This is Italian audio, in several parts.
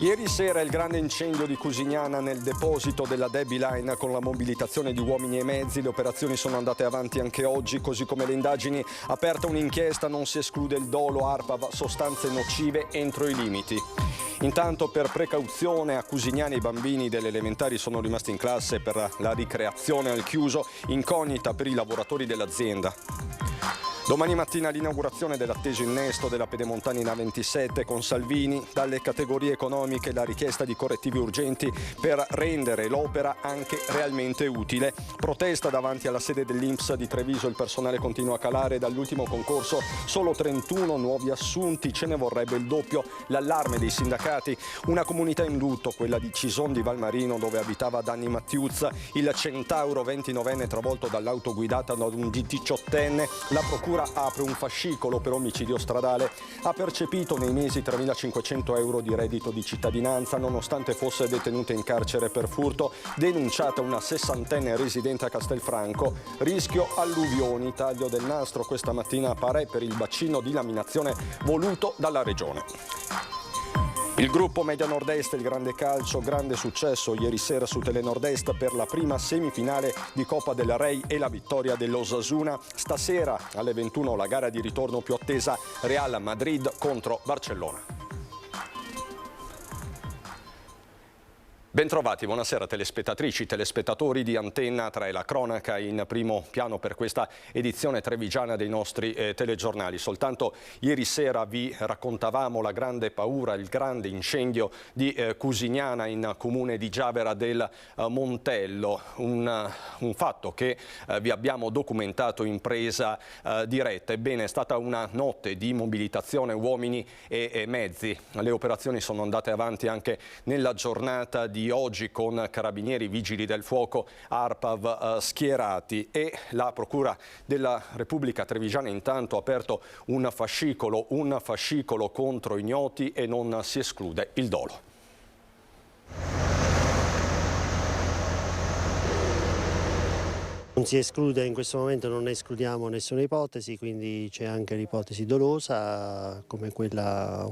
Ieri sera il grande incendio di Cusignana nel deposito della Debbie Line con la mobilitazione di uomini e mezzi. Le operazioni sono andate avanti anche oggi, così come le indagini. Aperta un'inchiesta, non si esclude il dolo, ARPAV, sostanze nocive entro i limiti. Intanto, per precauzione, a Cusignana i bambini delle elementari sono rimasti in classe per la ricreazione al chiuso, incognita per i lavoratori dell'azienda. Domani mattina l'inaugurazione dell'atteso innesto della Pedemontana in A27 con Salvini. Dalle categorie economiche la richiesta di correttivi urgenti per rendere l'opera anche realmente utile. Protesta davanti alla sede dell'Inps di Treviso, il personale continua a calare. Dall'ultimo concorso solo 31 nuovi assunti, ce ne vorrebbe il doppio. L'allarme dei sindacati, una comunità in lutto, quella di Cison di Valmarino dove abitava Danny Mattiuzza, il centauro 29enne travolto dall'auto guidata da un 18enne. La procura apre un fascicolo per omicidio stradale. Ha percepito nei mesi 3.500 euro di reddito di cittadinanza nonostante fosse detenuta in carcere per furto. Denunciata una 60enne residente a Castelfranco. Rischio alluvioni, taglio del nastro questa mattina a Parè per il bacino di laminazione voluto dalla regione. Il gruppo Media Nord-Est, il grande calcio, grande successo ieri sera su Telenord-Est per la prima semifinale di Coppa del Rey e la vittoria dell'Osasuna. Stasera alle 21 la gara di ritorno più attesa, Real Madrid contro Barcellona. Bentrovati, buonasera telespettatrici, telespettatori di Antenna 3, la cronaca in primo piano per questa edizione trevigiana dei nostri telegiornali. Soltanto ieri sera vi raccontavamo la grande paura, il grande incendio di Cusignana in comune di Giavera del Montello, un fatto che vi abbiamo documentato in presa diretta. Ebbene, è stata una notte di mobilitazione uomini e mezzi. Le operazioni sono andate avanti anche nella giornata di oggi con carabinieri, vigili del fuoco, ARPAV schierati, e la Procura della Repubblica Trevigiana intanto ha aperto un fascicolo contro ignoti e non si esclude il dolo. Non si esclude, in questo momento non escludiamo nessuna ipotesi, quindi c'è anche l'ipotesi dolosa come quella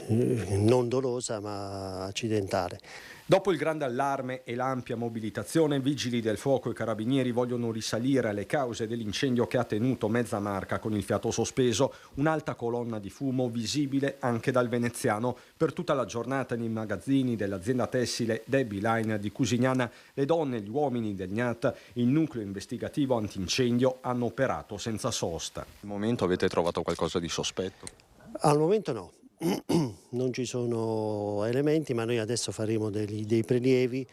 non dolosa ma accidentale. Dopo il grande allarme e l'ampia mobilitazione, vigili del fuoco e carabinieri vogliono risalire alle cause dell'incendio che ha tenuto mezza Marca con il fiato sospeso. Un'alta colonna di fumo visibile anche dal veneziano. Per tutta la giornata nei magazzini dell'azienda tessile Debbie Line di Cusignana, le donne e gli uomini del GNAT, il nucleo investigativo antincendio, hanno operato senza sosta. Al momento avete trovato qualcosa di sospetto? Al momento no. Non ci sono elementi, ma noi adesso faremo dei prelievi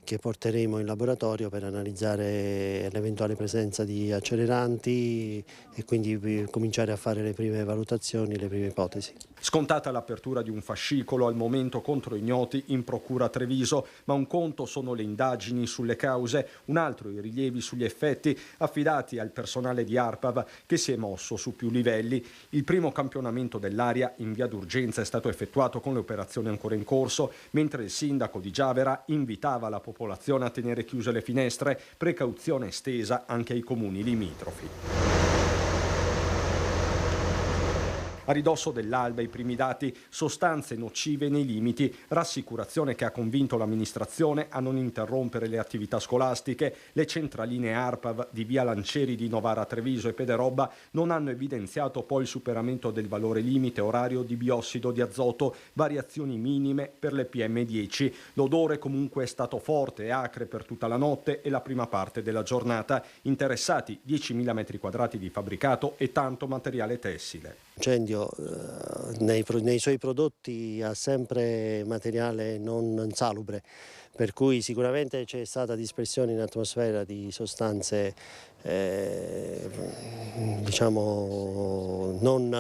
che porteremo in laboratorio per analizzare l'eventuale presenza di acceleranti e quindi cominciare a fare le prime valutazioni, le prime ipotesi. Scontata l'apertura di un fascicolo al momento contro ignoti in procura Treviso, ma un conto sono le indagini sulle cause, un altro i rilievi sugli effetti affidati al personale di ARPAV che si è mosso su più livelli. Il primo campionamento dell'area in via d'urgenza è stato effettuato con le operazioni ancora in corso, mentre il sindaco di Giavera invitava la popolazione a tenere chiuse le finestre, precauzione estesa anche ai comuni limitrofi. A ridosso dell'alba i primi dati, sostanze nocive nei limiti, rassicurazione che ha convinto l'amministrazione a non interrompere le attività scolastiche. Le centraline ARPAV di via Lancieri di Novara Treviso e Pederobba non hanno evidenziato poi il superamento del valore limite orario di biossido di azoto, variazioni minime per le PM10. L'odore comunque è stato forte e acre per tutta la notte e la prima parte della giornata. Interessati 10.000 metri quadrati di fabbricato e tanto materiale tessile. L'incendio nei suoi prodotti ha sempre materiale non salubre, per cui sicuramente c'è stata dispersione in atmosfera di sostanze diciamo non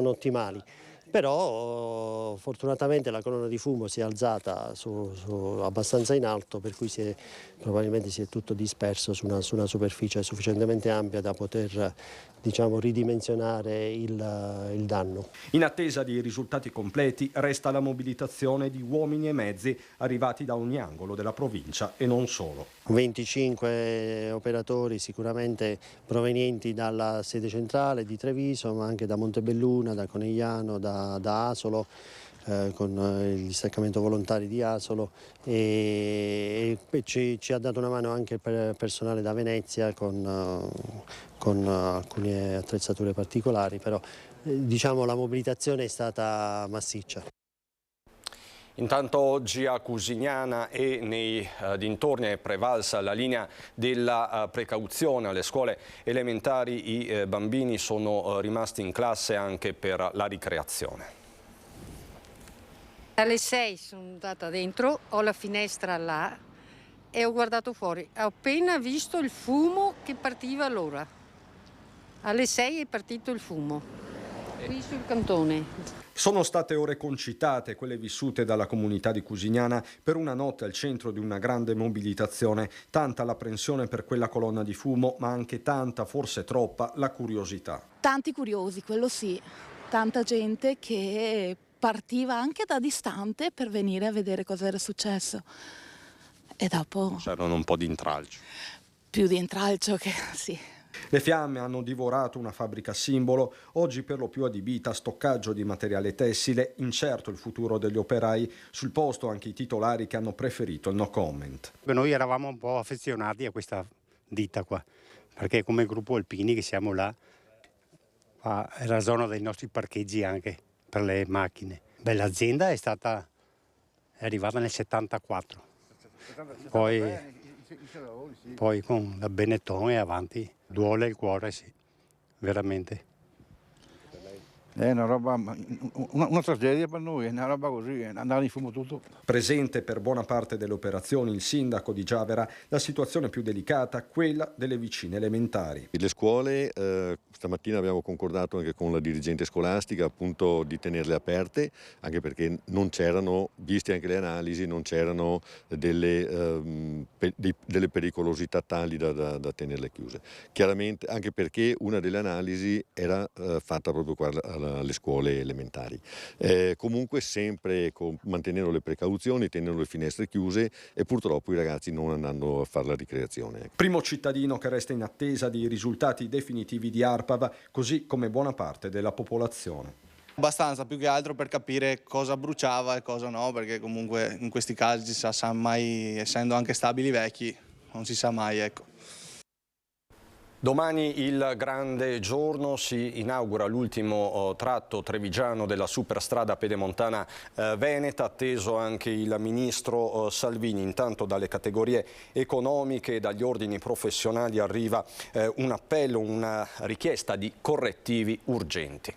ottimali. Però fortunatamente la colonna di fumo si è alzata abbastanza in alto, per cui probabilmente si è tutto disperso su una superficie sufficientemente ampia da poter ridimensionare il danno. In attesa di risultati completi resta la mobilitazione di uomini e mezzi arrivati da ogni angolo della provincia e non solo. 25 operatori sicuramente provenienti dalla sede centrale di Treviso, ma anche da Montebelluna, da Conegliano, da da Asolo, con il distaccamento volontari di Asolo, e ci ha dato una mano anche il personale da Venezia con alcune attrezzature particolari, però diciamo la mobilitazione è stata massiccia. Intanto oggi a Cusignana e nei dintorni è prevalsa la linea della precauzione. Alle scuole elementari i bambini sono rimasti in classe anche per la ricreazione. Alle 6 sono andata dentro, ho la finestra là e ho guardato fuori. Ho appena visto il fumo che partiva allora. Alle 6 è partito il fumo, qui sul cantone. Sono state ore concitate, quelle vissute dalla comunità di Cusignana, per una notte al centro di una grande mobilitazione. Tanta l'apprensione per quella colonna di fumo, ma anche tanta, forse troppa, la curiosità. Tanti curiosi, quello sì. Tanta gente che partiva anche da distante per venire a vedere cosa era successo. E dopo... C'erano un po' di intralcio. Più di intralcio che sì. Le fiamme hanno divorato una fabbrica simbolo, oggi per lo più adibita a stoccaggio di materiale tessile, incerto il futuro degli operai, sul posto anche i titolari che hanno preferito il no comment. Noi eravamo un po' affezionati a questa ditta qua, perché come gruppo Alpini che siamo là, è la zona dei nostri parcheggi anche per le macchine. Beh, l'azienda è arrivata nel 74, poi con la Benetton e avanti. Duole il cuore, sì, veramente. È una roba, una tragedia per noi, è una roba così, andare in fumo tutto. Presente per buona parte delle operazioni il sindaco di Giavera, la situazione più delicata, quella delle vicine elementari. Le scuole, stamattina abbiamo concordato anche con la dirigente scolastica appunto di tenerle aperte, anche perché non c'erano, viste anche le analisi, non c'erano delle pericolosità tali da tenerle chiuse. Chiaramente anche perché una delle analisi era fatta proprio qua alle scuole elementari. Comunque sempre mantenendo le precauzioni, tenendo le finestre chiuse e purtroppo i ragazzi non andando a fare la ricreazione. Primo cittadino che resta in attesa di risultati definitivi di ARPAV, così come buona parte della popolazione. Abbastanza, più che altro per capire cosa bruciava e cosa no, perché comunque in questi casi si sa mai, essendo anche stabili vecchi, non si sa mai, ecco. Domani il grande giorno, si inaugura l'ultimo tratto trevigiano della superstrada pedemontana veneta, atteso anche il ministro Salvini. Intanto dalle categorie economiche e dagli ordini professionali arriva un appello, una richiesta di correttivi urgenti.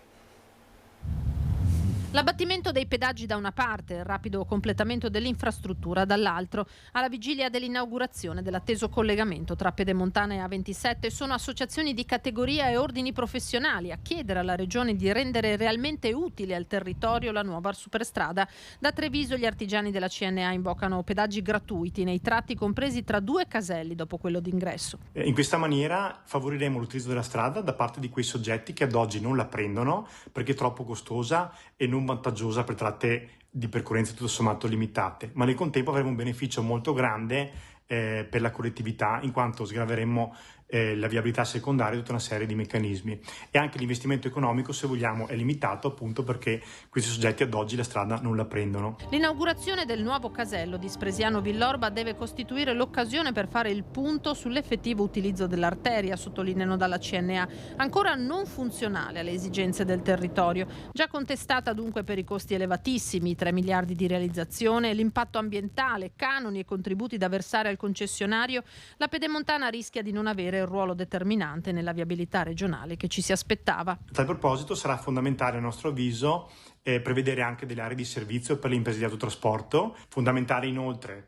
L'abbattimento dei pedaggi da una parte, il rapido completamento dell'infrastruttura dall'altro. Alla vigilia dell'inaugurazione dell'atteso collegamento tra Pedemontana e A27 sono associazioni di categoria e ordini professionali a chiedere alla Regione di rendere realmente utile al territorio la nuova superstrada. Da Treviso gli artigiani della CNA invocano pedaggi gratuiti nei tratti compresi tra due caselli dopo quello d'ingresso. In questa maniera favoriremo l'utilizzo della strada da parte di quei soggetti che ad oggi non la prendono perché è troppo costosa e non vantaggiosa per tratte di percorrenze tutto sommato limitate, ma nel contempo avremo un beneficio molto grande per la collettività, in quanto sgraveremmo la viabilità secondaria di tutta una serie di meccanismi, e anche l'investimento economico, se vogliamo, è limitato appunto perché questi soggetti ad oggi la strada non la prendono. L'inaugurazione del nuovo casello di Spresiano Villorba deve costituire l'occasione per fare il punto sull'effettivo utilizzo dell'arteria, sottolineano dalla CNA, ancora non funzionale alle esigenze del territorio, già contestata dunque per i costi elevatissimi, 3 miliardi di realizzazione, l'impatto ambientale, canoni e contributi da versare al concessionario. La Pedemontana rischia di non avere il ruolo determinante nella viabilità regionale che ci si aspettava. A tal proposito sarà fondamentale a nostro avviso prevedere anche delle aree di servizio per le imprese di autotrasporto, fondamentale inoltre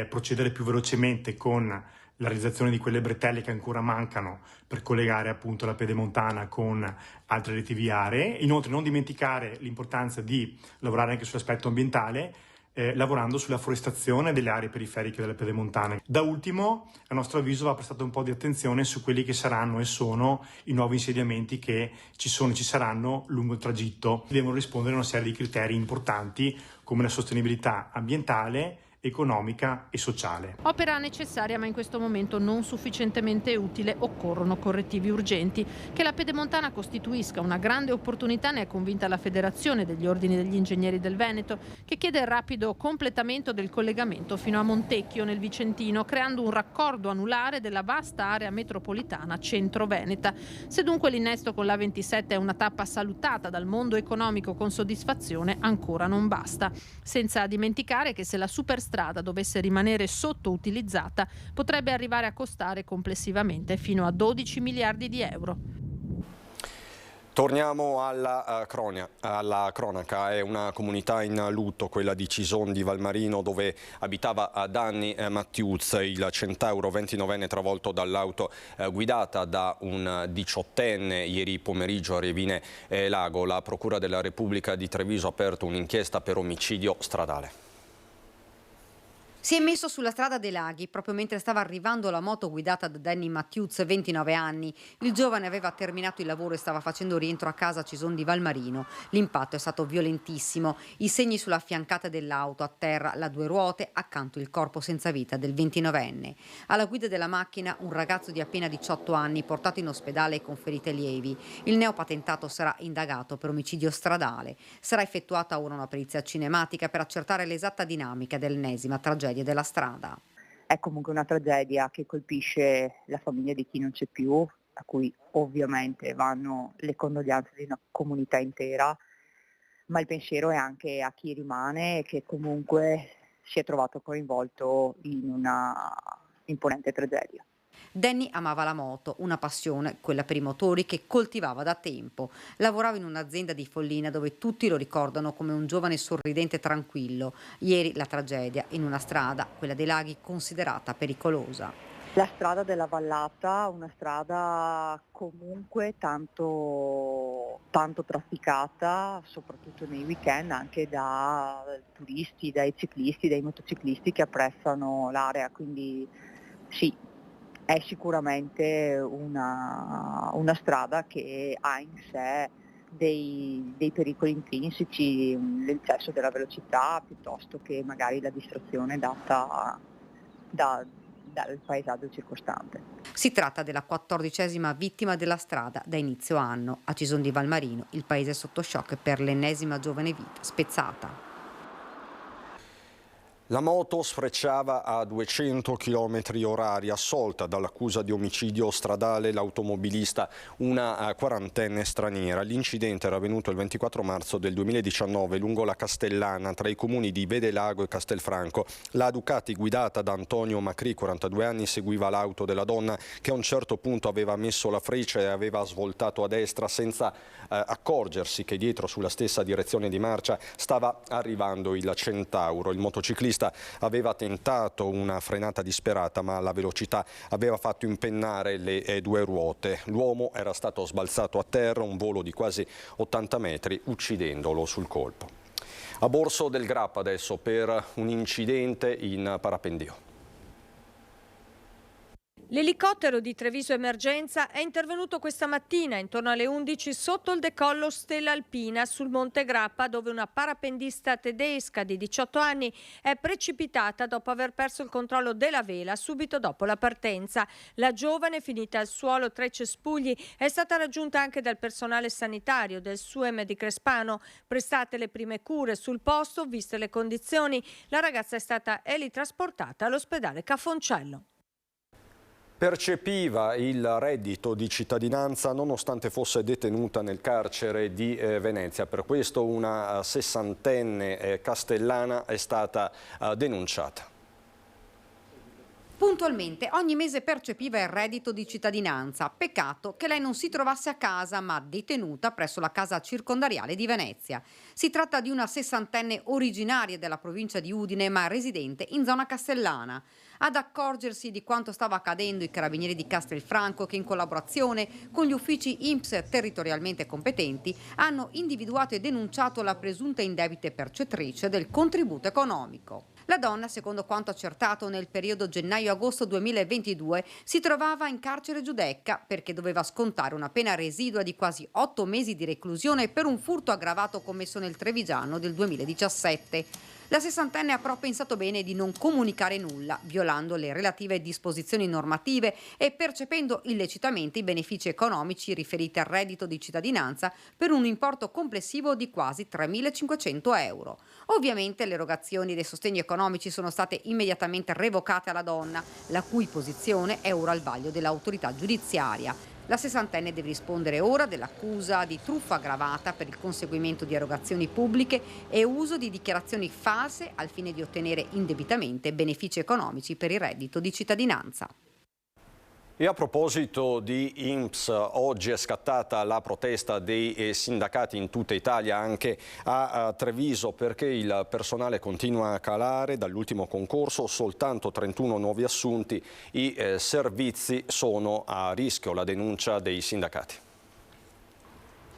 procedere più velocemente con la realizzazione di quelle bretelle che ancora mancano per collegare appunto la Pedemontana con altre reti viarie. Inoltre non dimenticare l'importanza di lavorare anche sull'aspetto ambientale, lavorando sulla forestazione delle aree periferiche delle Pedemontane. Da ultimo, a nostro avviso, va prestata un po' di attenzione su quelli che saranno e sono i nuovi insediamenti che ci saranno lungo il tragitto. Devono rispondere a una serie di criteri importanti come la sostenibilità ambientale economica e sociale. Opera necessaria ma in questo momento non sufficientemente utile, occorrono correttivi urgenti. Che la Pedemontana costituisca una grande opportunità ne è convinta la Federazione degli Ordini degli Ingegneri del Veneto, che chiede il rapido completamento del collegamento fino a Montecchio nel Vicentino, creando un raccordo anulare della vasta area metropolitana centro-veneta. Se dunque l'innesto con l'A27 è una tappa salutata dal mondo economico con soddisfazione, ancora non basta. Senza dimenticare che se la superstrada dovesse rimanere sottoutilizzata potrebbe arrivare a costare complessivamente fino a 12 miliardi di euro. Torniamo alla cronaca. È una comunità in lutto, quella di Cison di Valmarino, dove abitava Danny Mattiuz, il centauro 29enne travolto dall'auto guidata da un 18enne ieri pomeriggio a Rievine Lago. La Procura della Repubblica di Treviso ha aperto un'inchiesta per omicidio stradale. Si è messo sulla strada dei Laghi proprio mentre stava arrivando la moto guidata da Danny Mattiuz, 29 anni. Il giovane aveva terminato il lavoro e stava facendo rientro a casa a Cison di Valmarino. L'impatto è stato violentissimo. I segni sulla fiancata dell'auto, a terra la due ruote, accanto il corpo senza vita del 29enne. Alla guida della macchina un ragazzo di appena 18 anni portato in ospedale con ferite lievi. Il neopatentato sarà indagato per omicidio stradale. Sarà effettuata ora una perizia cinematica per accertare l'esatta dinamica dell'ennesima tragedia della strada. È comunque una tragedia che colpisce la famiglia di chi non c'è più, a cui ovviamente vanno le condoglianze di una comunità intera, ma il pensiero è anche a chi rimane e che comunque si è trovato coinvolto in una imponente tragedia. Danny amava la moto, una passione, quella per i motori, che coltivava da tempo. Lavorava in un'azienda di Follina dove tutti lo ricordano come un giovane sorridente e tranquillo. Ieri la tragedia in una strada, quella dei Laghi, considerata pericolosa. La strada della Vallata, una strada comunque tanto trafficata, soprattutto nei weekend, anche da turisti, dai ciclisti, dai motociclisti che apprezzano l'area, quindi sì. È sicuramente una strada che ha in sé dei pericoli intrinseci, l'eccesso della velocità piuttosto che magari la distrazione data dal paesaggio circostante. Si tratta della 14ª vittima della strada da inizio anno. A Cison di Valmarino il paese è sotto shock per l'ennesima giovane vita spezzata. La moto sfrecciava a 200 km/h, assolta dall'accusa di omicidio stradale l'automobilista, una quarantenne straniera. L'incidente era avvenuto il 24 marzo del 2019 lungo la Castellana, tra i comuni di Vedelago e Castelfranco. La Ducati, guidata da Antonio Macri, 42 anni, seguiva l'auto della donna che a un certo punto aveva messo la freccia e aveva svoltato a destra senza accorgersi che dietro, sulla stessa direzione di marcia, stava arrivando il centauro. Il motociclista aveva tentato una frenata disperata, ma la velocità aveva fatto impennare le due ruote. L'uomo era stato sbalzato a terra, un volo di quasi 80 metri, uccidendolo sul colpo. A Borso del Grappa adesso per un incidente in parapendio. L'elicottero di Treviso Emergenza è intervenuto questa mattina intorno alle 11 sotto il decollo Stella Alpina sul Monte Grappa, dove una parapendista tedesca di 18 anni è precipitata dopo aver perso il controllo della vela subito dopo la partenza. La giovane, finita al suolo tra i cespugli, è stata raggiunta anche dal personale sanitario del SUEM di Crespano. Prestate le prime cure sul posto, viste le condizioni, la ragazza è stata elitrasportata all'ospedale Ca' Foncello. Percepiva il reddito di cittadinanza nonostante fosse detenuta nel carcere di Venezia. Per questo una 60enne castellana è stata denunciata. Puntualmente ogni mese percepiva il reddito di cittadinanza. Peccato che lei non si trovasse a casa, ma detenuta presso la casa circondariale di Venezia. Si tratta di una 60enne originaria della provincia di Udine, ma residente in zona castellana. Ad accorgersi di quanto stava accadendo i carabinieri di Castelfranco, che in collaborazione con gli uffici INPS territorialmente competenti hanno individuato e denunciato la presunta indebita percettrice del contributo economico. La donna, secondo quanto accertato nel periodo gennaio-agosto 2022, si trovava in carcere Giudecca perché doveva scontare una pena residua di quasi 8 mesi di reclusione per un furto aggravato commesso nel Trevigiano del 2017. La sessantenne ha però pensato bene di non comunicare nulla, violando le relative disposizioni normative e percependo illecitamente i benefici economici riferiti al reddito di cittadinanza per un importo complessivo di quasi 3.500 euro. Ovviamente le erogazioni dei sostegni economici sono state immediatamente revocate alla donna, la cui posizione è ora al vaglio dell'autorità giudiziaria. La sessantenne deve rispondere ora dell'accusa di truffa aggravata per il conseguimento di erogazioni pubbliche e uso di dichiarazioni false al fine di ottenere indebitamente benefici economici per il reddito di cittadinanza. E a proposito di INPS, oggi è scattata la protesta dei sindacati in tutta Italia, anche a Treviso, perché il personale continua a calare. Dall'ultimo concorso soltanto 31 nuovi assunti, i servizi sono a rischio, la denuncia dei sindacati.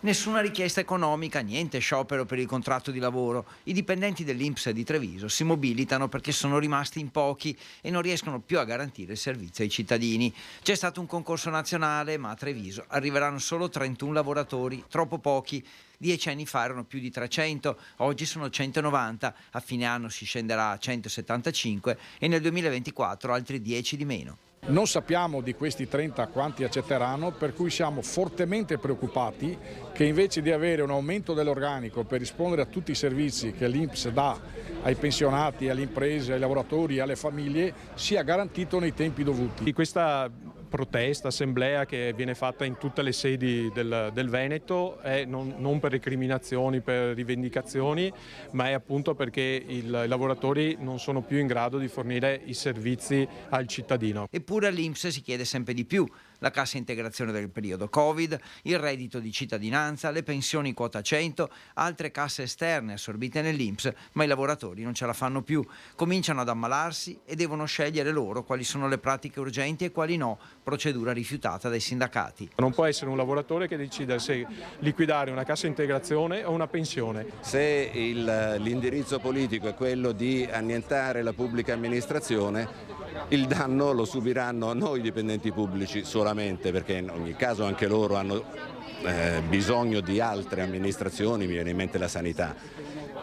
Nessuna richiesta economica, niente sciopero per il contratto di lavoro. I dipendenti dell'INPS di Treviso si mobilitano perché sono rimasti in pochi e non riescono più a garantire il servizio ai cittadini. C'è stato un concorso nazionale, ma a Treviso arriveranno solo 31 lavoratori, troppo pochi. 10 anni fa erano più di 300, oggi sono 190, a fine anno si scenderà a 175 e nel 2024 altri 10 di meno. Non sappiamo di questi 30 quanti accetteranno, per cui siamo fortemente preoccupati che invece di avere un aumento dell'organico per rispondere a tutti i servizi che l'INPS dà ai pensionati, alle imprese, ai lavoratori e alle famiglie, sia garantito nei tempi dovuti. Questa protesta, assemblea che viene fatta in tutte le sedi del Veneto è non per recriminazioni, per rivendicazioni, ma è appunto perché i lavoratori non sono più in grado di fornire i servizi al cittadino. Eppure all'INPS si chiede sempre di più: la cassa integrazione del periodo Covid, il reddito di cittadinanza, le pensioni quota 100, altre casse esterne assorbite nell'INPS, ma i lavoratori non ce la fanno più. Cominciano ad ammalarsi e devono scegliere loro quali sono le pratiche urgenti e quali no, procedura rifiutata dai sindacati. Non può essere un lavoratore che decide se liquidare una cassa integrazione o una pensione. Se l'indirizzo politico è quello di annientare la pubblica amministrazione, il danno lo subiranno noi dipendenti pubblici solamente, perché in ogni caso anche loro hanno bisogno di altre amministrazioni, mi viene in mente la sanità,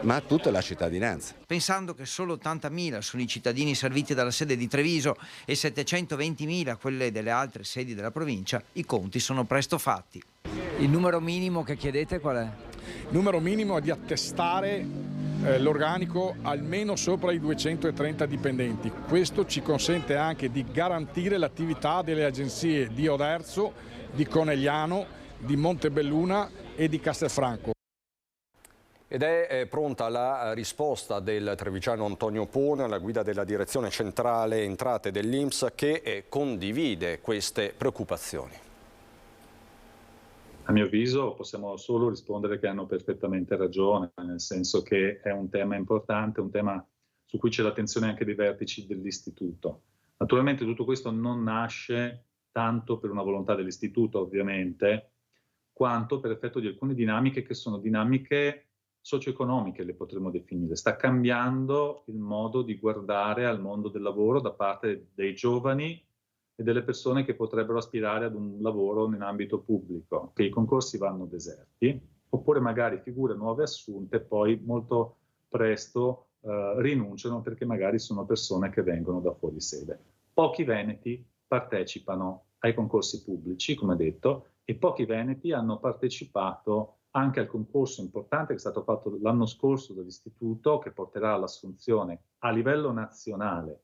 ma tutta la cittadinanza. Pensando che solo 80.000 sono i cittadini serviti dalla sede di Treviso e 720.000 quelle delle altre sedi della provincia, i conti sono presto fatti. Il numero minimo che chiedete qual è? Il numero minimo è di attestare l'organico almeno sopra i 230 dipendenti. Questo ci consente anche di garantire l'attività delle agenzie di Oderzo, di Conegliano, di Montebelluna e di Castelfranco. Ed è pronta la risposta del trevigiano Antonio Pona, alla guida della direzione centrale entrate dell'INPS, che condivide queste preoccupazioni. A mio avviso possiamo solo rispondere che hanno perfettamente ragione, nel senso che è un tema importante, un tema su cui c'è l'attenzione anche dei vertici dell'istituto. Naturalmente tutto questo non nasce tanto per una volontà dell'istituto, ovviamente, quanto per effetto di alcune dinamiche che sono dinamiche socio-economiche, le potremmo definire. Sta cambiando il modo di guardare al mondo del lavoro da parte dei giovani e delle persone che potrebbero aspirare ad un lavoro in ambito pubblico, che i concorsi vanno deserti, oppure magari figure nuove assunte poi molto presto rinunciano perché magari sono persone che vengono da fuori sede. Pochi veneti partecipano ai concorsi pubblici, come detto, e pochi veneti hanno partecipato anche al concorso importante che è stato fatto l'anno scorso dall'istituto, che porterà all'assunzione a livello nazionale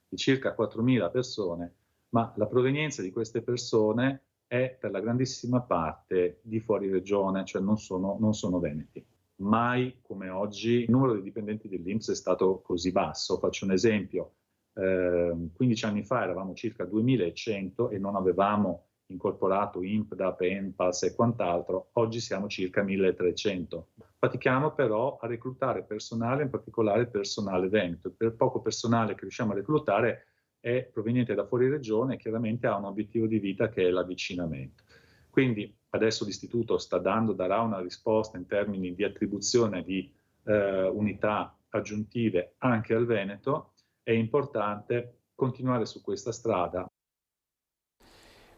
di circa 4.000 persone, ma la provenienza di queste persone è per la grandissima parte di fuori regione, cioè non sono veneti. Mai come oggi il numero di dipendenti dell'INPS è stato così basso. Faccio un esempio, 15 anni fa eravamo circa 2.100 e non avevamo incorporato INPDAP, ENPAS e quant'altro, oggi siamo circa 1.300. Fatichiamo però a reclutare personale, in particolare personale veneto. Per poco personale che riusciamo a reclutare è proveniente da fuori regione e chiaramente ha un obiettivo di vita che è l'avvicinamento. Quindi adesso l'Istituto darà una risposta in termini di attribuzione di unità aggiuntive anche al Veneto. È importante continuare su questa strada.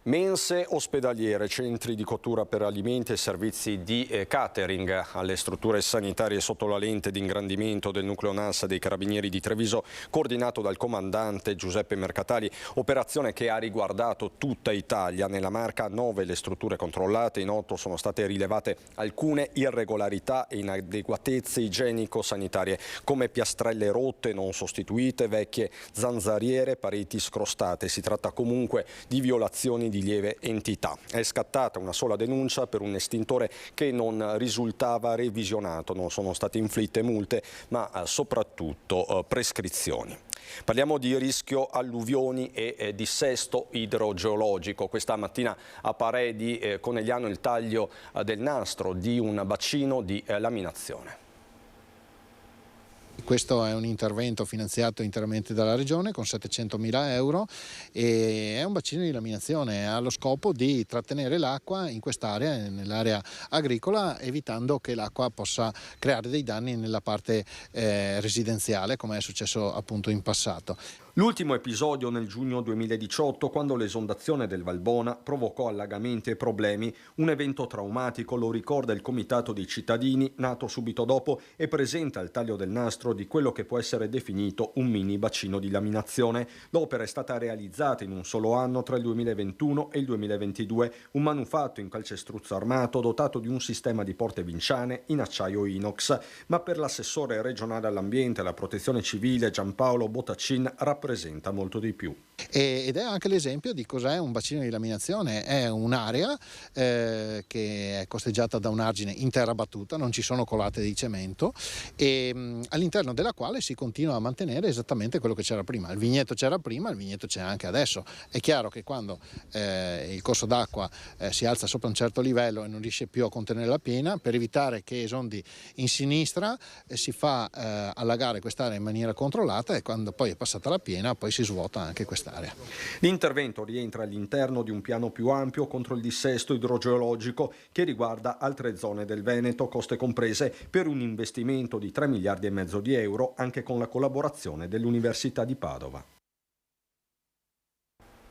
Mense ospedaliere, centri di cottura per alimenti e servizi di catering alle strutture sanitarie sotto la lente di ingrandimento del nucleo NAS dei Carabinieri di Treviso, coordinato dal comandante Giuseppe Mercatali, operazione che ha riguardato tutta Italia. Nella Marca 9 le strutture controllate, in 8 sono state rilevate alcune irregolarità e inadeguatezze igienico-sanitarie, come piastrelle rotte non sostituite, vecchie zanzariere, pareti scrostate. Si tratta comunque di violazioni di lieve entità. È scattata una sola denuncia per un estintore che non risultava revisionato. Non sono state inflitte multe, ma soprattutto prescrizioni. Parliamo di rischio alluvioni e dissesto idrogeologico. Questa mattina a Parè di Conegliano il taglio del nastro di un bacino di laminazione. Questo è un intervento finanziato interamente dalla Regione con 700.000 euro e è un bacino di laminazione, ha lo scopo di trattenere l'acqua in quest'area, nell'area agricola, evitando che l'acqua possa creare dei danni nella parte residenziale, come è successo appunto in passato. L'ultimo episodio nel giugno 2018, quando l'esondazione del Valbona provocò allagamenti e problemi, un evento traumatico, lo ricorda il comitato dei cittadini, nato subito dopo e presenta il taglio del nastro di quello che può essere definito un mini bacino di laminazione. L'opera è stata realizzata in un solo anno tra il 2021 e il 2022, un manufatto in calcestruzzo armato dotato di un sistema di porte vinciane in acciaio inox, ma per l'assessore regionale all'ambiente e alla protezione civile Giampaolo Botaccin rappresenta molto di più. Ed è anche l'esempio di cos'è un bacino di laminazione. È un'area che è costeggiata da un argine in terra battuta, non ci sono colate di cemento e all'interno della quale si continua a mantenere esattamente quello che c'era prima. Il vigneto c'era prima, il vigneto c'è anche adesso. È chiaro che quando il corso d'acqua si alza sopra un certo livello e non riesce più a contenere la piena, per evitare che esondi in sinistra si fa allagare quest'area in maniera controllata e quando poi è passata la piena poi si svuota anche quest'area. L'intervento rientra all'interno di un piano più ampio contro il dissesto idrogeologico che riguarda altre zone del Veneto, coste comprese, per un investimento di 3,5 miliardi di euro, anche con la collaborazione dell'Università di Padova.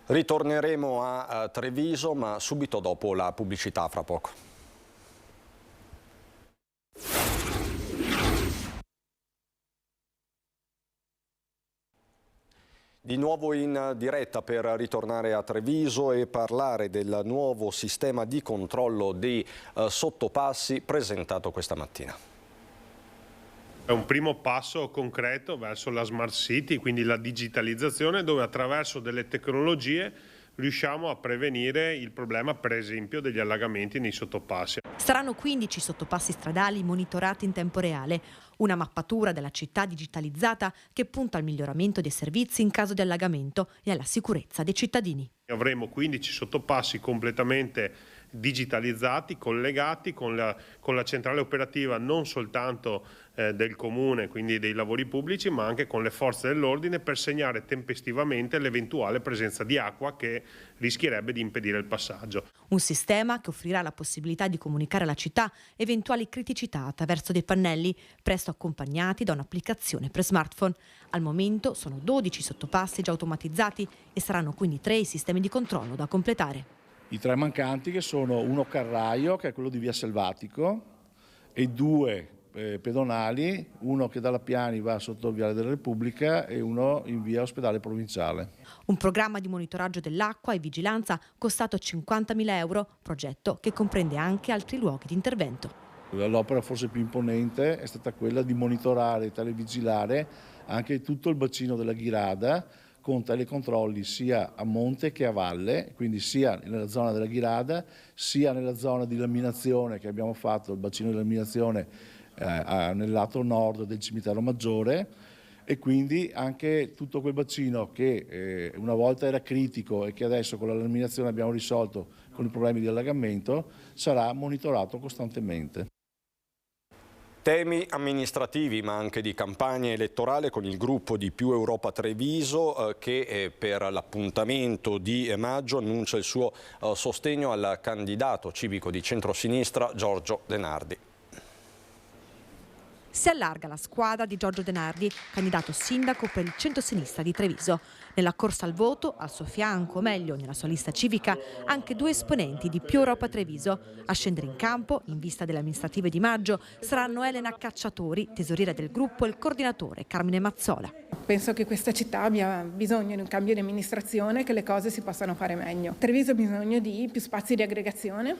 Ritorneremo a Treviso, ma subito dopo la pubblicità, fra poco. Di nuovo in diretta per ritornare a Treviso e parlare del nuovo sistema di controllo dei sottopassi presentato questa mattina. È un primo passo concreto verso la Smart City, quindi la digitalizzazione, dove attraverso delle tecnologie riusciamo a prevenire il problema, per esempio, degli allagamenti nei sottopassi. Saranno 15 sottopassi stradali monitorati in tempo reale, una mappatura della città digitalizzata che punta al miglioramento dei servizi in caso di allagamento e alla sicurezza dei cittadini. Avremo 15 sottopassi completamente digitalizzati, collegati con la centrale operativa non soltanto del comune, quindi dei lavori pubblici, ma anche con le forze dell'ordine per segnare tempestivamente l'eventuale presenza di acqua che rischierebbe di impedire il passaggio. Un sistema che offrirà la possibilità di comunicare alla città eventuali criticità attraverso dei pannelli, presto accompagnati da un'applicazione per smartphone. Al momento sono 12 sottopassi già automatizzati e saranno quindi 3 i sistemi di controllo da completare. I 3 mancanti, che sono uno carraio, che è quello di via Selvatico, e 2 pedonali, uno che dalla Piani va sotto il Viale della Repubblica e uno in via Ospedale Provinciale. Un programma di monitoraggio dell'acqua e vigilanza costato 50.000 euro, progetto che comprende anche altri luoghi di intervento. L'opera forse più imponente è stata quella di monitorare e televigilare anche tutto il bacino della Ghirada con telecontrolli sia a monte che a valle, quindi sia nella zona della Ghirada, sia nella zona di laminazione che abbiamo fatto, il bacino di laminazione nel lato nord del cimitero maggiore, e quindi anche tutto quel bacino che una volta era critico e che adesso con la laminazione abbiamo risolto con i problemi di allagamento sarà monitorato costantemente. Temi amministrativi ma anche di campagna elettorale con il gruppo di Più Europa Treviso che per l'appuntamento di maggio annuncia il suo sostegno al candidato civico di centrosinistra Giorgio De Nardi. Si allarga la squadra di Giorgio Denardi, candidato sindaco per il centro-sinistra di Treviso. Nella corsa al voto, al suo fianco, o meglio, nella sua lista civica, anche 2 esponenti di Più Europa Treviso. A scendere in campo, in vista delle amministrative di maggio, saranno Elena Cacciatori, tesoriera del gruppo, e il coordinatore Carmine Mazzola. Penso che questa città abbia bisogno di un cambio di amministrazione, che le cose si possano fare meglio. Treviso ha bisogno di più spazi di aggregazione,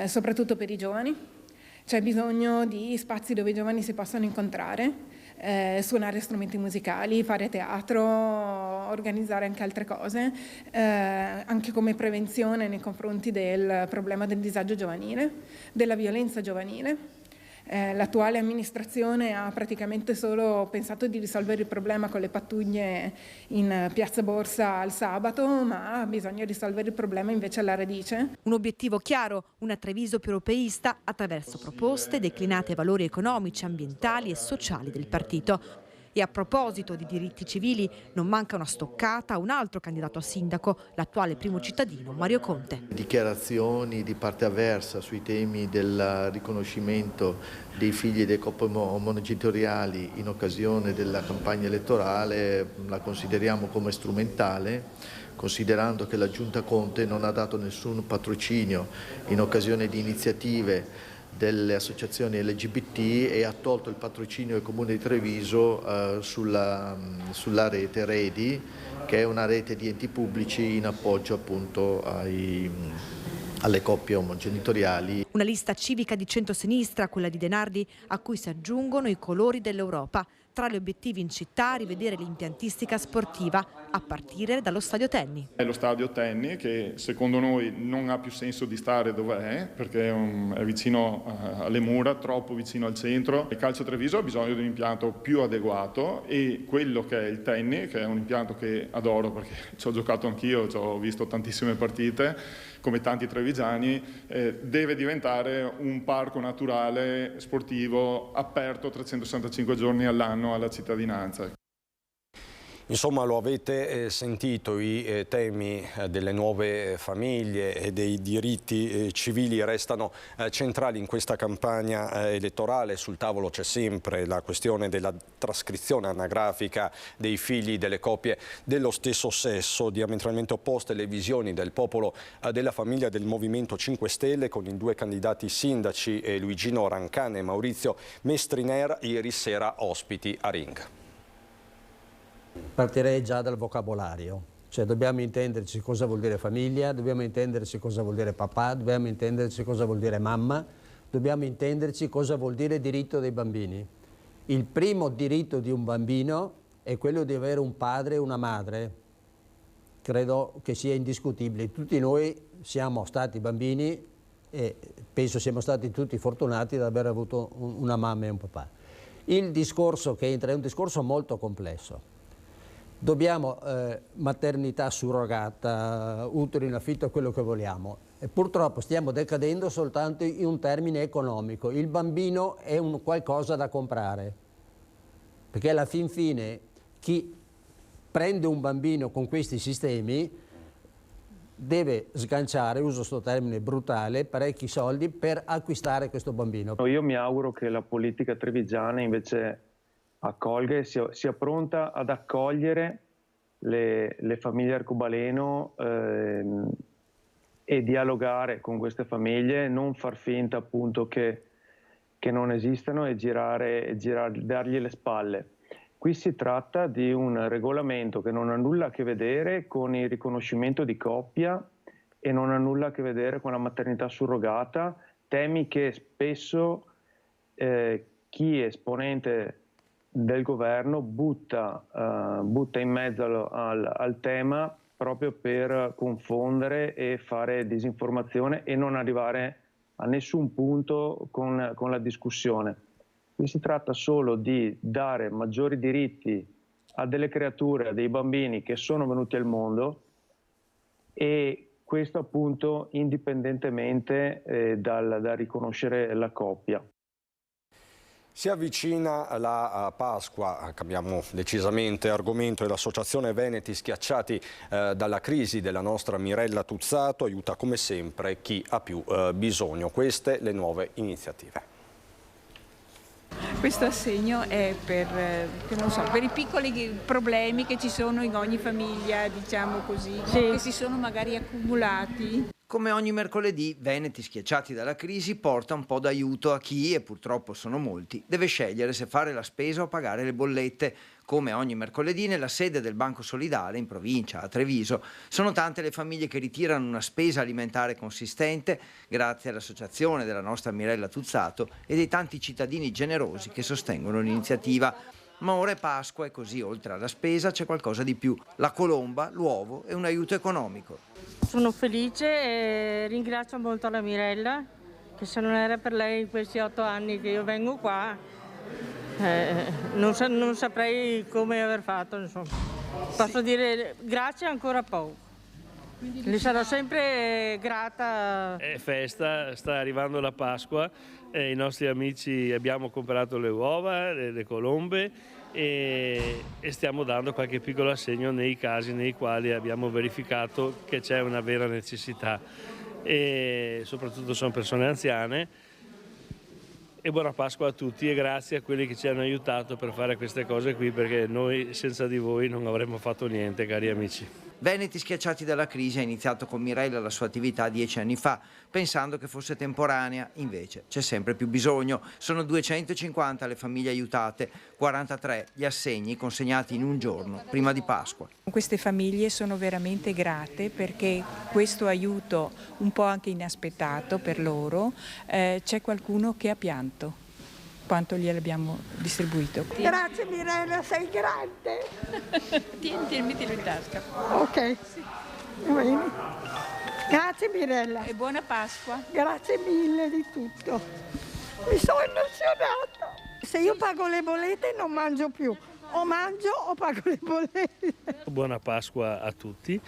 soprattutto per i giovani. C'è bisogno di spazi dove i giovani si possano incontrare, suonare strumenti musicali, fare teatro, organizzare anche altre cose, anche come prevenzione nei confronti del problema del disagio giovanile, della violenza giovanile. L'attuale amministrazione ha praticamente solo pensato di risolvere il problema con le pattuglie in Piazza Borsa al sabato, ma ha bisogno di risolvere il problema invece alla radice. Un obiettivo chiaro, una Treviso più europeista attraverso proposte declinate ai valori economici, ambientali e sociali del partito. E a proposito di diritti civili, non manca una stoccata a un altro candidato a sindaco, l'attuale primo cittadino Mario Conte. Dichiarazioni di parte avversa sui temi del riconoscimento dei figli dei coppie monogenitoriali in occasione della campagna elettorale la consideriamo come strumentale, considerando che la Giunta Conte non ha dato nessun patrocinio in occasione di iniziative delle associazioni LGBT e ha tolto il patrocinio del Comune di Treviso sulla rete Redi, che è una rete di enti pubblici in appoggio appunto alle coppie omogenitoriali. Una lista civica di centro-sinistra, quella di Denardi, a cui si aggiungono i colori dell'Europa. Tra gli obiettivi in città, rivedere l'impiantistica sportiva, a partire dallo stadio Tenni. È lo stadio Tenni che secondo noi non ha più senso di stare dove è, perché è vicino alle mura, troppo vicino al centro. Il Calcio Treviso ha bisogno di un impianto più adeguato e quello che è il Tenni, che è un impianto che adoro perché ci ho giocato anch'io, ci ho visto tantissime partite, come tanti trevigiani, deve diventare un parco naturale sportivo aperto 365 giorni all'anno alla cittadinanza. Insomma, lo avete sentito, i temi delle nuove famiglie e dei diritti civili restano centrali in questa campagna elettorale. Sul tavolo c'è sempre la questione della trascrizione anagrafica dei figli delle coppie dello stesso sesso, diametralmente opposte le visioni del popolo della famiglia del Movimento 5 Stelle, con i 2 candidati sindaci Luigino Rancane e Maurizio Mestriner, ieri sera ospiti a Ring. Partirei già dal vocabolario, cioè dobbiamo intenderci cosa vuol dire famiglia, dobbiamo intenderci cosa vuol dire papà, dobbiamo intenderci cosa vuol dire mamma, dobbiamo intenderci cosa vuol dire diritto dei bambini. Il primo diritto di un bambino è quello di avere un padre e una madre, credo che sia indiscutibile. Tutti noi siamo stati bambini e penso siamo stati tutti fortunati ad aver avuto una mamma e un papà. Il discorso che entra è un discorso molto complesso. Dobbiamo maternità surrogata, utero in affitto, quello che vogliamo. E purtroppo stiamo decadendo soltanto in un termine economico. Il bambino è un qualcosa da comprare, perché alla fin fine chi prende un bambino con questi sistemi deve sganciare, uso questo termine brutale, parecchi soldi per acquistare questo bambino. Io mi auguro che la politica trevigiana invece accolga e sia pronta ad accogliere le famiglie arcobaleno e dialogare con queste famiglie, non far finta appunto che non esistano e dargli le spalle. Qui si tratta di un regolamento che non ha nulla a che vedere con il riconoscimento di coppia e non ha nulla a che vedere con la maternità surrogata, temi che spesso chi è esponente del governo butta in mezzo al tema proprio per confondere e fare disinformazione e non arrivare a nessun punto con la discussione. Qui si tratta solo di dare maggiori diritti a delle creature, a dei bambini che sono venuti al mondo, e questo appunto indipendentemente dal riconoscere la coppia. Si avvicina la Pasqua, cambiamo decisamente argomento, e l'Associazione Veneti Schiacciati dalla crisi della nostra Mirella Tuzzato aiuta come sempre chi ha più bisogno. Queste le nuove iniziative. Questo assegno è per i piccoli problemi che ci sono in ogni famiglia, diciamo così, che si sono magari accumulati. Come ogni mercoledì, Veneti schiacciati dalla crisi porta un po' d'aiuto a chi, e purtroppo sono molti, deve scegliere se fare la spesa o pagare le bollette. Come ogni mercoledì, nella sede del Banco Solidale in provincia, a Treviso, sono tante le famiglie che ritirano una spesa alimentare consistente grazie all'associazione della nostra Mirella Tuzzato e dei tanti cittadini generosi che sostengono l'iniziativa. Ma ora è Pasqua e così, oltre alla spesa, c'è qualcosa di più: la colomba, l'uovo e un aiuto economico. Sono felice e ringrazio molto la Mirella, che se non era per lei in questi 8 anni che io vengo qua, non saprei come aver fatto, insomma. Posso dire grazie ancora poco. Le sarò sempre grata. È festa, sta arrivando la Pasqua, i nostri amici abbiamo comprato le uova, le colombe e stiamo dando qualche piccolo assegno nei casi nei quali abbiamo verificato che c'è una vera necessità, e soprattutto sono persone anziane. E buona Pasqua a tutti e grazie a quelli che ci hanno aiutato per fare queste cose qui, perché noi senza di voi non avremmo fatto niente, cari amici. Veneti schiacciati dalla crisi ha iniziato con Mirella la sua attività 10 anni fa, pensando che fosse temporanea. Invece c'è sempre più bisogno. Sono 250 le famiglie aiutate, 43 gli assegni consegnati in un giorno prima di Pasqua. Queste famiglie sono veramente grate perché questo aiuto un po' anche inaspettato per loro, c'è qualcuno che ha pianto quanto gliel'abbiamo distribuito. Grazie Mirella, sei grande. Mettilo in tasca. Ok. Bene. Grazie Mirella. E buona Pasqua. Grazie mille di tutto. Mi sono emozionata. Se io pago le bollette non mangio più. O mangio o pago le bollette. Buona Pasqua a tutti.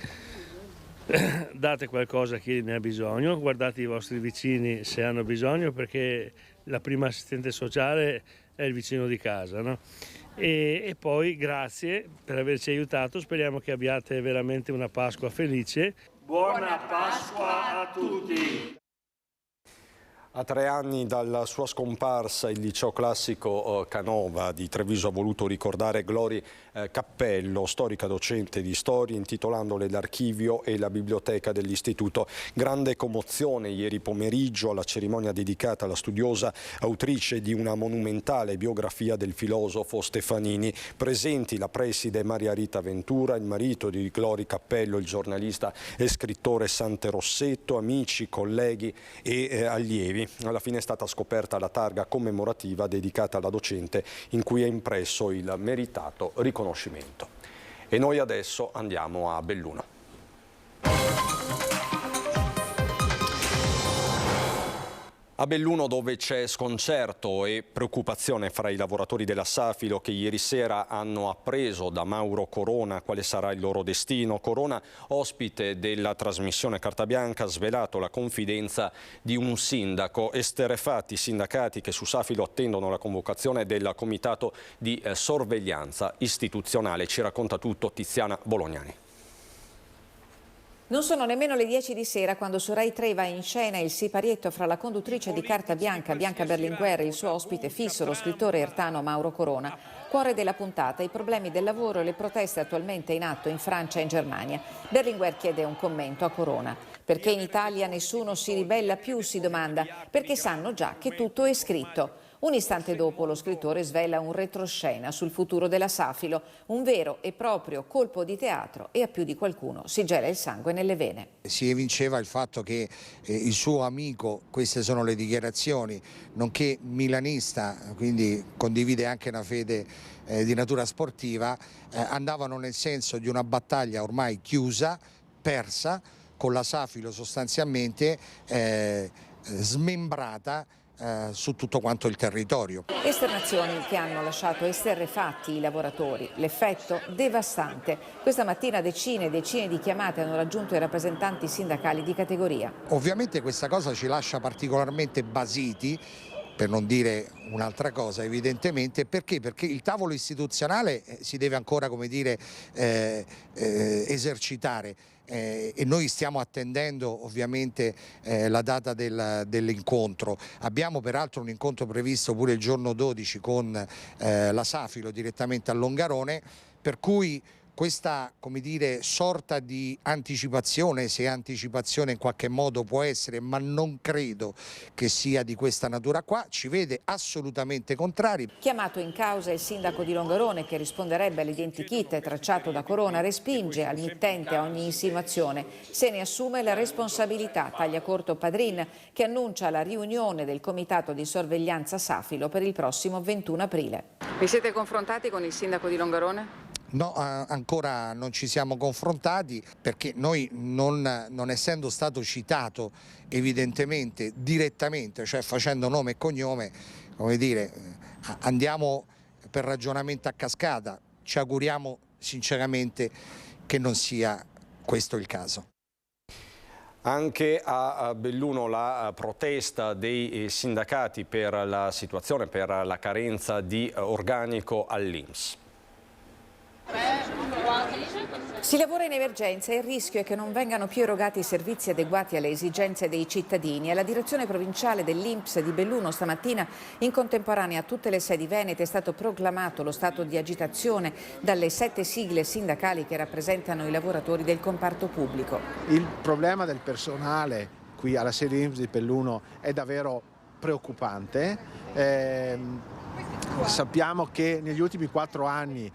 Date qualcosa a chi ne ha bisogno, guardate i vostri vicini se hanno bisogno, perché la prima assistente sociale è il vicino di casa, no? E poi grazie per averci aiutato, speriamo che abbiate veramente una Pasqua felice. Buona Pasqua a tutti! A 3 anni dalla sua scomparsa, il liceo classico Canova di Treviso ha voluto ricordare Glory Cappello, storica docente di storia, intitolandole l'archivio e la biblioteca dell'istituto. Grande commozione ieri pomeriggio alla cerimonia dedicata alla studiosa autrice di una monumentale biografia del filosofo Stefanini. Presenti la preside Maria Rita Ventura, il marito di Glory Cappello, il giornalista e scrittore Sante Rossetto, amici, colleghi e allievi. Alla fine è stata scoperta la targa commemorativa dedicata alla docente in cui è impresso il meritato riconoscimento. E noi adesso andiamo a Belluno. A Belluno, dove c'è sconcerto e preoccupazione fra i lavoratori della Safilo che ieri sera hanno appreso da Mauro Corona quale sarà il loro destino. Corona, ospite della trasmissione Carta Bianca, ha svelato la confidenza di un sindaco. Esterrefatti i sindacati che su Safilo attendono la convocazione del comitato di sorveglianza istituzionale. Ci racconta tutto Tiziana Bolognani. Non sono nemmeno le 10 di sera quando su Rai 3 va in scena il siparietto fra la conduttrice di Carta Bianca, Bianca Berlinguer, e il suo ospite fisso, lo scrittore ertano Mauro Corona. Cuore della puntata, i problemi del lavoro e le proteste attualmente in atto in Francia e in Germania. Berlinguer chiede un commento a Corona. Perché in Italia nessuno si ribella più, si domanda, perché sanno già che tutto è scritto. Un istante dopo lo scrittore svela un retroscena sul futuro della Safilo, un vero e proprio colpo di teatro, e a più di qualcuno si gela il sangue nelle vene. Si evinceva il fatto che il suo amico, queste sono le dichiarazioni, nonché milanista, quindi condivide anche una fede di natura sportiva, andavano nel senso di una battaglia ormai chiusa, persa, con la Safilo sostanzialmente smembrata su tutto quanto il territorio. Esternazioni che hanno lasciato esterrefatti i lavoratori, l'effetto devastante. Questa mattina decine e decine di chiamate hanno raggiunto i rappresentanti sindacali di categoria. Ovviamente questa cosa ci lascia particolarmente basiti per non dire un'altra cosa evidentemente. Perché? Perché il tavolo istituzionale si deve ancora, come dire, esercitare. E noi stiamo attendendo ovviamente la data dell'incontro. Abbiamo peraltro un incontro previsto pure il giorno 12 con la Safilo direttamente a Longarone, per cui questa, come dire, sorta di anticipazione, se anticipazione in qualche modo può essere, ma non credo che sia di questa natura qua, ci vede assolutamente contrari. Chiamato in causa il sindaco di Longarone, che risponderebbe all'identikit tracciato da Corona, respinge al mittente ogni insinuazione, se ne assume la responsabilità, taglia corto Padrin, che annuncia la riunione del comitato di sorveglianza Safilo per il prossimo 21 aprile. Vi siete confrontati con il sindaco di Longarone? No, ancora non ci siamo confrontati, perché noi non essendo stato citato evidentemente direttamente, cioè facendo nome e cognome, come dire, andiamo per ragionamento a cascata. Ci auguriamo sinceramente che non sia questo il caso. Anche a Belluno la protesta dei sindacati per la situazione, per la carenza di organico all'INPS. Si lavora in emergenza e il rischio è che non vengano più erogati servizi adeguati alle esigenze dei cittadini. Alla direzione provinciale dell'INPS di Belluno stamattina, in contemporanea a tutte le sedi venete, è stato proclamato lo stato di agitazione dalle 7 sigle sindacali che rappresentano i lavoratori del comparto pubblico. Il problema del personale qui alla sede INPS di Belluno è davvero preoccupante. Sappiamo che negli ultimi 4 anni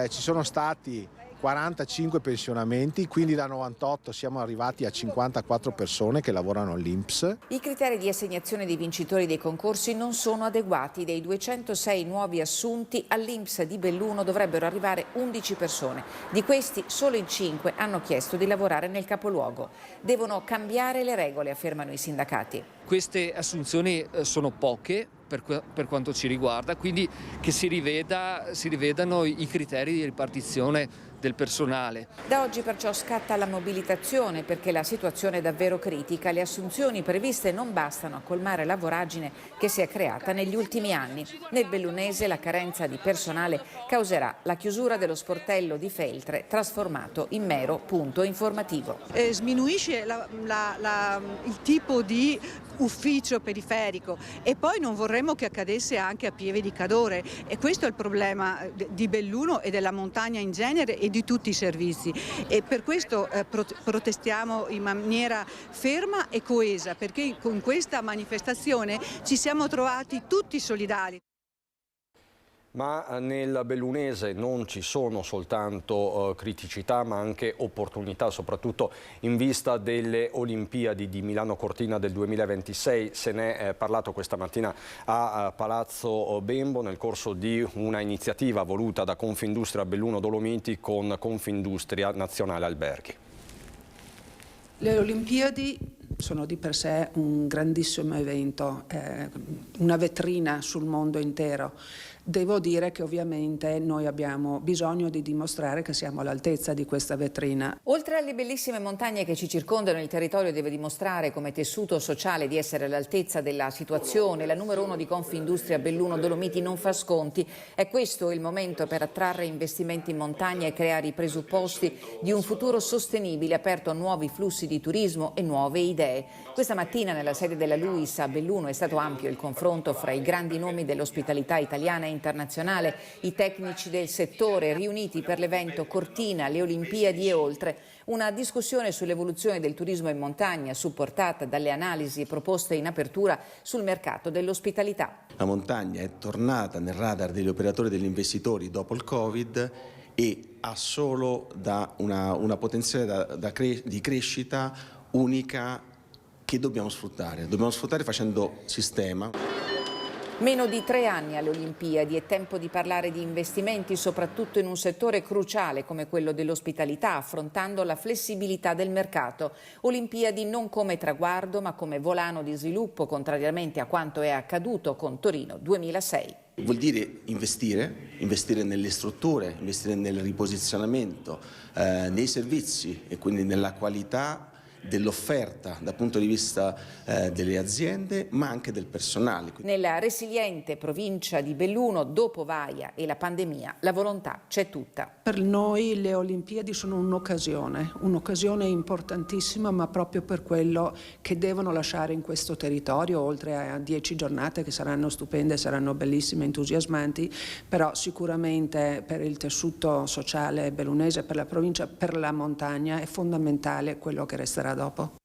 ci sono stati 45 pensionamenti, quindi da 98 siamo arrivati a 54 persone che lavorano all'INPS. I criteri di assegnazione dei vincitori dei concorsi non sono adeguati. Dei 206 nuovi assunti all'INPS di Belluno dovrebbero arrivare 11 persone. Di questi solo in 5 hanno chiesto di lavorare nel capoluogo. Devono cambiare le regole, affermano i sindacati. Queste assunzioni sono poche per quanto ci riguarda, quindi che si rivedano i criteri di ripartizione del personale. Da oggi perciò scatta la mobilitazione, perché la situazione è davvero critica. Le assunzioni previste non bastano a colmare la voragine che si è creata negli ultimi anni. Nel bellunese la carenza di personale causerà la chiusura dello sportello di Feltre, trasformato in mero punto informativo. Sminuisce il tipo di ufficio periferico e poi non vorremmo che accadesse anche a Pieve di Cadore, e questo è il problema di Belluno e della montagna in genere e di tutti i servizi, e per questo protestiamo in maniera ferma e coesa, perché con questa manifestazione ci siamo trovati tutti solidali. Ma nel bellunese non ci sono soltanto criticità, ma anche opportunità, soprattutto in vista delle Olimpiadi di Milano Cortina del 2026. Se ne è parlato questa mattina a Palazzo Bembo nel corso di una iniziativa voluta da Confindustria Belluno Dolomiti con Confindustria Nazionale Alberghi. Le Olimpiadi sono di per sé un grandissimo evento, una vetrina sul mondo intero. Devo dire che ovviamente noi abbiamo bisogno di dimostrare che siamo all'altezza di questa vetrina. Oltre alle bellissime montagne che ci circondano, il territorio deve dimostrare come tessuto sociale di essere all'altezza della situazione. La numero 1 di Confindustria Belluno Dolomiti non fa sconti. È questo il momento per attrarre investimenti in montagna e creare i presupposti di un futuro sostenibile, aperto a nuovi flussi di turismo e nuove idee. Questa mattina nella sede della LUIS a Belluno è stato ampio il confronto fra i grandi nomi dell'ospitalità italiana e internazionale, i tecnici del settore riuniti per l'evento Cortina, le Olimpiadi e oltre. Una discussione sull'evoluzione del turismo in montagna, supportata dalle analisi proposte in apertura sul mercato dell'ospitalità. La montagna è tornata nel radar degli operatori e degli investitori dopo il Covid e ha solo una potenziale di crescita unica che dobbiamo sfruttare. Dobbiamo sfruttare facendo sistema. Meno di 3 anni alle Olimpiadi, è tempo di parlare di investimenti soprattutto in un settore cruciale come quello dell'ospitalità, affrontando la flessibilità del mercato. Olimpiadi non come traguardo ma come volano di sviluppo, contrariamente a quanto è accaduto con Torino 2006. Vuol dire investire nelle strutture, investire nel riposizionamento, nei servizi e quindi nella qualità dell'offerta dal punto di vista delle aziende, ma anche del personale. Nella resiliente provincia di Belluno, dopo Vaia e la pandemia, la volontà c'è tutta. Per noi le Olimpiadi sono un'occasione importantissima, ma proprio per quello che devono lasciare in questo territorio, oltre a 10 giornate che saranno stupende, saranno bellissime, entusiasmanti, però sicuramente per il tessuto sociale bellunese, per la provincia, per la montagna è fondamentale quello che resterà dopo.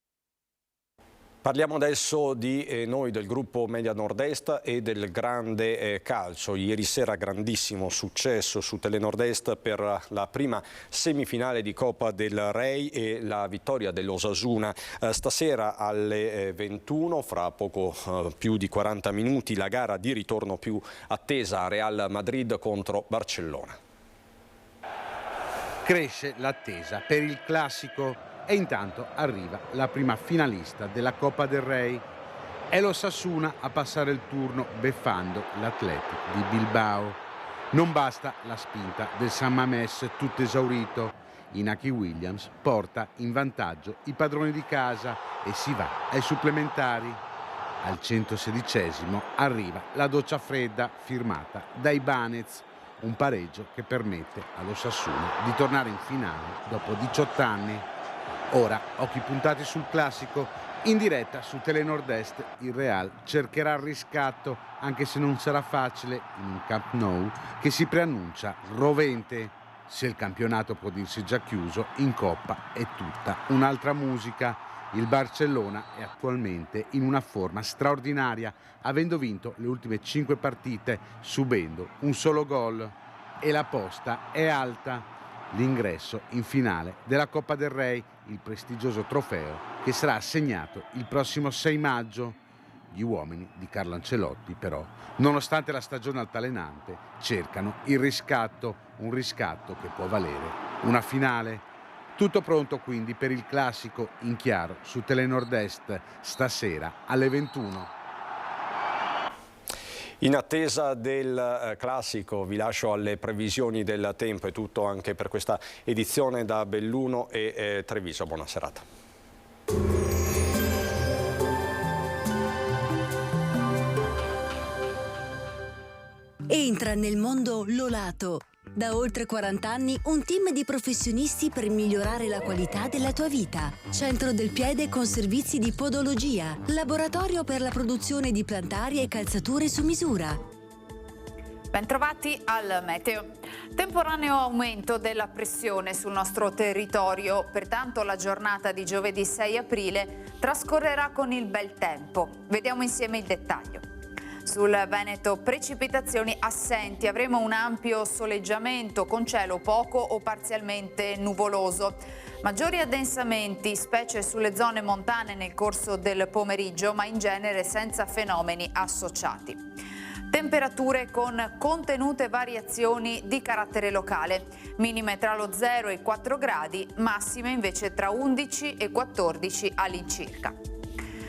Parliamo adesso di noi del gruppo Media Nord-Est e del grande calcio. Ieri sera grandissimo successo su Telenord-Est per la prima semifinale di Coppa del Rey e la vittoria dell'Osasuna. Stasera alle 21, fra poco più di 40 minuti, la gara di ritorno più attesa, Real Madrid contro Barcellona. Cresce l'attesa per il classico e intanto arriva la prima finalista della Coppa del Rey. È l'Osasuna a passare il turno beffando l'Athletic di Bilbao. Non basta la spinta del San Mamés tutto esaurito. Inaki Williams porta in vantaggio i padroni di casa e si va ai supplementari. Al 116esimo arriva la doccia fredda firmata da Ibanez. Un pareggio che permette all'Osasuna di tornare in finale dopo 18 anni. Ora, occhi puntati sul classico, in diretta su Telenord-Est il Real cercherà il riscatto, anche se non sarà facile in un Camp Nou che si preannuncia rovente. Se il campionato può dirsi già chiuso, in Coppa è tutta un'altra musica. Il Barcellona è attualmente in una forma straordinaria, avendo vinto le ultime 5 partite, subendo un solo gol. E la posta è alta. L'ingresso in finale della Coppa del Rey, il prestigioso trofeo che sarà assegnato il prossimo 6 maggio. Gli uomini di Carlo Ancelotti però, nonostante la stagione altalenante, cercano il riscatto, un riscatto che può valere una finale. Tutto pronto quindi per il classico in chiaro su Telenord-Est stasera alle 21. In attesa del classico vi lascio alle previsioni del tempo. È tutto anche per questa edizione da Belluno e Treviso. Buona serata. Entra nel mondo Lolato. Da oltre 40 anni un team di professionisti per migliorare la qualità della tua vita. Centro del piede con servizi di podologia. Laboratorio per la produzione di plantari e calzature su misura. Bentrovati al meteo. Temporaneo aumento della pressione sul nostro territorio, pertanto la giornata di giovedì 6 aprile trascorrerà con il bel tempo. Vediamo insieme il dettaglio. Sul Veneto precipitazioni assenti, avremo un ampio soleggiamento con cielo poco o parzialmente nuvoloso. Maggiori addensamenti, specie sulle zone montane nel corso del pomeriggio, ma in genere senza fenomeni associati. Temperature con contenute variazioni di carattere locale, minime tra lo 0 e i 4 gradi, massime invece tra 11 e 14 all'incirca.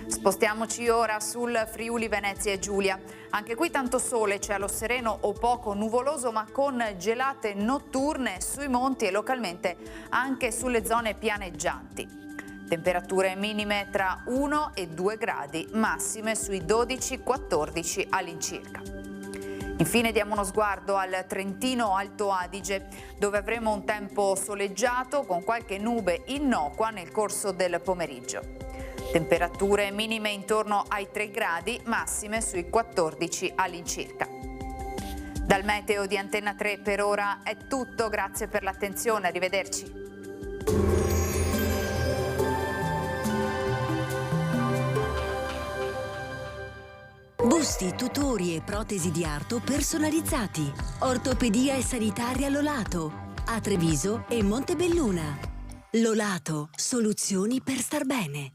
Spostiamoci ora sul Friuli Venezia e Giulia. Anche qui tanto sole, cielo sereno o poco nuvoloso, ma con gelate notturne sui monti e localmente anche sulle zone pianeggianti. Temperature minime tra 1 e 2 gradi, massime sui 12-14 all'incirca. Infine diamo uno sguardo al Trentino Alto Adige, dove avremo un tempo soleggiato con qualche nube innocua nel corso del pomeriggio. Temperature minime intorno ai 3 gradi, massime sui 14 all'incirca. Dal meteo di Antenna 3 per ora è tutto, grazie per l'attenzione, arrivederci. Busti, tutori e protesi di arto personalizzati. Ortopedia e sanitaria Lolato. A Treviso e Montebelluna. Lolato, soluzioni per star bene.